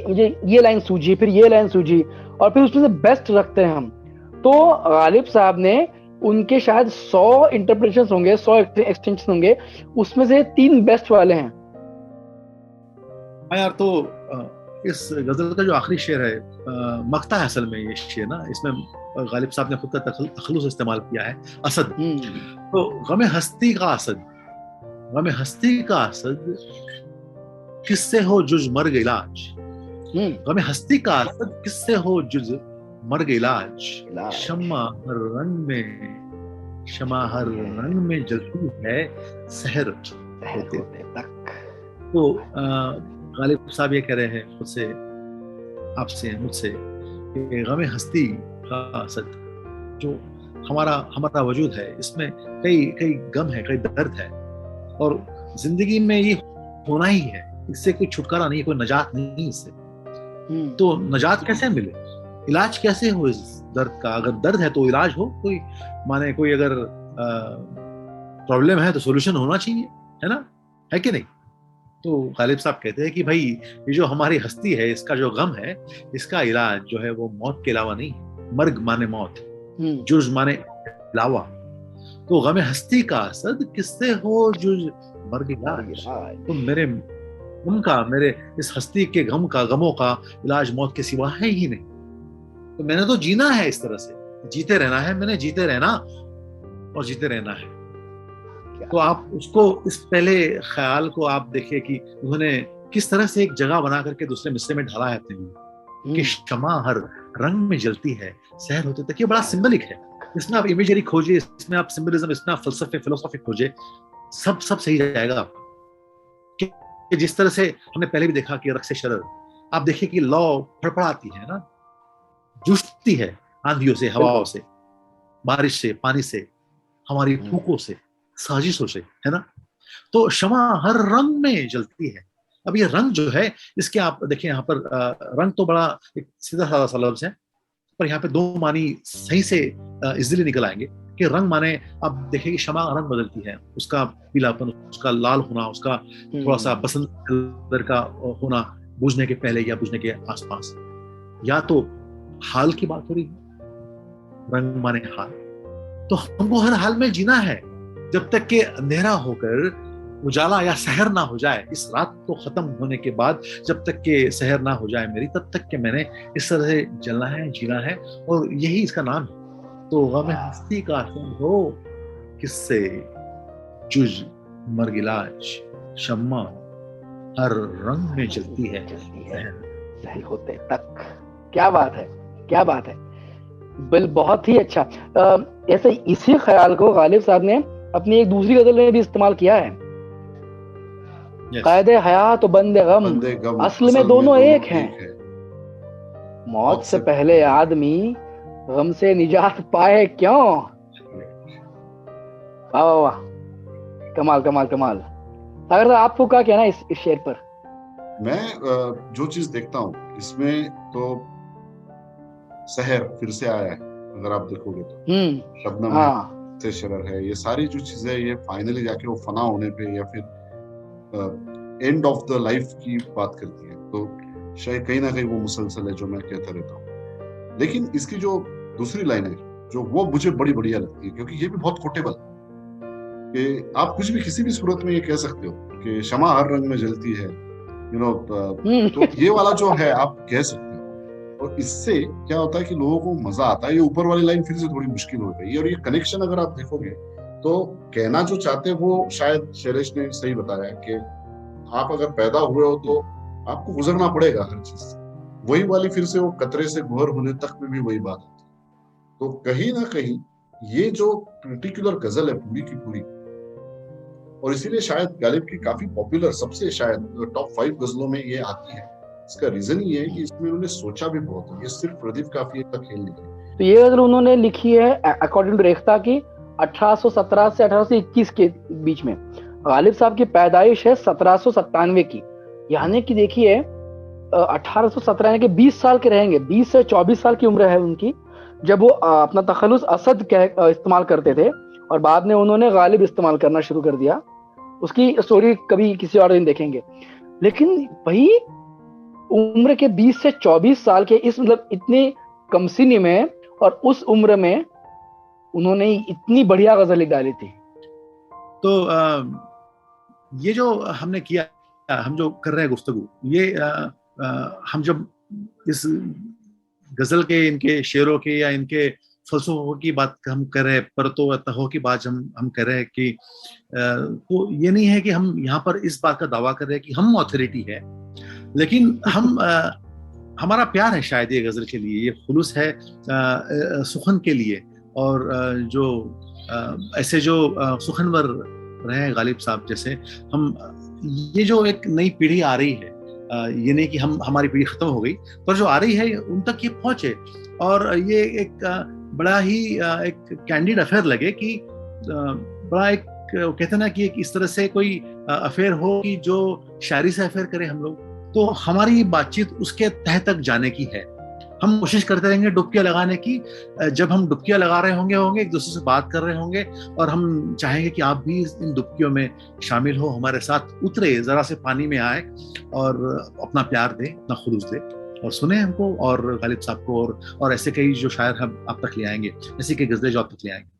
मुझे ये लाइन सूझी, फिर ये लाइन सूझी, और फिर उसमें से बेस्ट रखते हैं हम। तो गालिब साहब ने उनके शायद 100 इंटरप्रिटेशंस होंगे, 100 एक्सटेंशन होंगे, उसमें से 3 बेस्ट वाले हैं। यार, तो इस गजल का जो आखिरी शेर है, मक्ता है असल में ये शेर ना, इसमें गालिब साहब ने खुद का तखल्लुस इस्तेमाल किया है, असद। तो गमे हस्ती का असद, गमे हस्ती का असद किससे हो जुज मर्ग इलाज, गमे हस्ती का असद किससे हो जुज मर्ग इलाज, शम्मा हर रंग में जलती है सहर होते तक। तो गालिब साहब ये कह रहे हैं खुद से, आपसे, मुझसे, कि गमे हस्ती का असद, जो हमारा वजूद है, इसमें कई गम है, कई दर्द है, और जिंदगी में ये होना ही है, इससे कोई छुटकारा नहीं, कोई नजात नहीं इससे। तो नजात कैसे मिले, इलाज कैसे हो इस दर्द का? अगर दर्द है तो इलाज हो, कोई अगर प्रॉब्लम है तो सॉल्यूशन होना चाहिए, है ना, है कि नहीं? तो गालिब साहब कहते हैं कि भाई ये जो हमारी हस्ती है, इसका जो गम है, इसका इलाज जो है वो मौत के अलावा नहीं है। मर्ग माने मौत, जुर्ज माने अलावा, तो गम हस्ती का असद किससे हो जुर्ज मर्ग इलाज। तो मेरे इस हस्ती के गमों का इलाज मौत के सिवा है ही नहीं। तो मैंने तो जीना है इस तरह से, जीते रहना है, मैंने जीते रहना और जीते रहना है। तो आप उसको, इस पहले ख्याल को आप देखिए कि उन्होंने किस तरह से एक जगह बना करके दूसरे मिसरे में ढाला है अपने लिए कि क्षमा हर रंग में जलती है, सहर होते तक। ये बड़ा सिंबलिक है, इसमें आप इमेजरी खोजिए, इसमें आप सिंबलिज्म, इसमें आप फिलोसॉफी खोजिए, सब सही जाएगा आपको। कि जिस तरह से हमने पहले भी देखा कि रक्स शरर, आप देखिए कि लौ फड़फड़ाती है ना, जूझती है आंधियों से, हवाओं से, बारिश से, पानी से, हमारी फूकों से, साजिशों से, है ना। तो क्षमा हर रंग में जलती है। अब ये रंग जो है, इसके आप देखिए यहाँ पर रंग तो बड़ा एक सीधा साधा सा लफ्ज है, पर यहाँ पे दो मानी सही से इजीली निकल आएंगे कि रंग माने, आप देखिए कि क्षमा रंग बदलती है, उसका पीलापन, उसका लाल होना, उसका थोड़ा सा बसंत कलर का होना, बुझने के पहले या बुझने के आसपास। या तो हाल की बात हो रही है, रंग माने हाल। तो हमको हर हाल में जीना है जब तक कि अंधेरा होकर उजाला या सहर ना हो जाए। इस रात को खत्म होने के बाद जब तक कि सहर ना हो जाए मेरी, तब तक कि मैंने इस तरह से जलना है, जीना है, और यही इसका नाम है। तो गम हस्ती का हो किससे जुज मर्ग इलाज, शम्मा हर रंग में जलती है, सहर होते तक। क्या बात है, क्या बात है, बहुत ही अच्छा। ऐसे इसी ख्याल को गालिब साहब ने अपनी एक दूसरी गजल में भी इस्तेमाल किया है। कायदे हयात बंदे गम असल में दोनों एक हैं। मौत से पहले आदमी गम से निजात पाए क्यों। वाह वाह वाह, कमाल कमाल कमाल। अगर आपको क्या कहना है इस शेर पर? मैं जो चीज देखता हूँ इसमें, तो सहर फिर से आया है, अगर आप देखोगे तो शबनम से शरर है, ये सारी जो चीजें, ये फाइनली जाके वो फना होने पे या फिर एंड ऑफ द लाइफ की बात करती है। तो शायद कहीं ना कहीं वो मुसलसल है जो मैं कहता रहता हूँ। लेकिन इसकी जो दूसरी लाइन है, जो वो मुझे बड़ी बढ़िया लगती है, क्योंकि ये भी बहुत कोटेबल कि आप कुछ भी किसी भी सूरत में ये कह सकते हो कि क्षमा हर रंग में जलती है, तो ये वाला जो है आप कह सकते हो। और इससे क्या होता है कि लोगों को मजा आता है। ये ऊपर वाली लाइन फिर से थोड़ी मुश्किल हो गई, और ये कनेक्शन अगर आप देखोगे तो कहना जो चाहते हैं वो शायद शैलेश ने सही बताया कि आप अगर पैदा हुए हो तो आपको गुजरना पड़ेगा हर चीज से। वही वाली फिर से वो कतरे से गुहर होने तक में भी वही बात होती है। तो कहीं ना कहीं ये जो पर्टिकुलर गजल है पूरी की पूरी, और इसीलिए शायद गालिब की काफी पॉपुलर, सबसे शायद टॉप 5 गजलों में ये आती है। इसका रीजन ये है कि इसमें उन्होंने सोचा भी बहुत है। ये सिर्फ प्रदीप काफिये का खेल नहीं है। तो ये गजल उन्होंने लिखी है अकॉर्डिंग टू रेख्ता की 1817 से 1821 के बीच में। गालिब साहब की पैदाइश है 1797 की, यानी कि देखिए 1817 यानी कि 20 साल के रहेंगे, 20 से 24 साल की उम्र है उनकी जब वो अपना तखल्लुस असद इस्तेमाल करते थे, और बाद में उन्होंने गालिब इस्तेमाल करना शुरू कर दिया। उसकी स्टोरी कभी किसी और दिन देखेंगे। लेकिन भाई उम्र के 20 से 24 साल के इस मतलब इतनी कम सीनी में और उस उम्र में उन्होंने इतनी बढ़िया गजल लिख डाली थी। तो ये जो हमने किया, हम जो कर रहे हैं गुफ्तगू, ये हम जब इस गजल के, इनके शेरों के या इनके फलसफों की बात हम कर रहे हैं, परतों तहों की बात हम कर रहे हैं कि तो ये नहीं है कि हम यहाँ पर इस बात का दावा कर रहे हैं कि हम ऑथोरिटी है, लेकिन हम हमारा प्यार है शायद ये गजल के लिए, ये खुलूस है सुखन के लिए। और जो ऐसे जो सुखनवर रहे गालिब साहब जैसे, हम ये जो एक नई पीढ़ी आ रही है, ये नहीं कि हमारी पीढ़ी खत्म हो गई, पर जो आ रही है उन तक ये पहुंचे। और ये एक बड़ा ही एक कैंडिड अफेयर लगे कि बड़ा एक कहते ना कि इस तरह से कोई अफेयर हो कि जो शायरी से अफेयर करे हम लोग, तो हमारी बातचीत उसके तह तक जाने की है। हम कोशिश करते रहेंगे डुबकियां लगाने की। जब हम डुबकियां लगा रहे होंगे एक दूसरे से बात कर रहे होंगे, और हम चाहेंगे कि आप भी इन डुबकियों में शामिल हो, हमारे साथ उतरे, जरा से पानी में आए और अपना प्यार दे, अपना खुलूस दे, और सुने हमको और गालिब साहब को, और ऐसे कई जो शायर हम आप तक ले आएंगे, ऐसी कई गजलें जो आप तक ले आएंगे।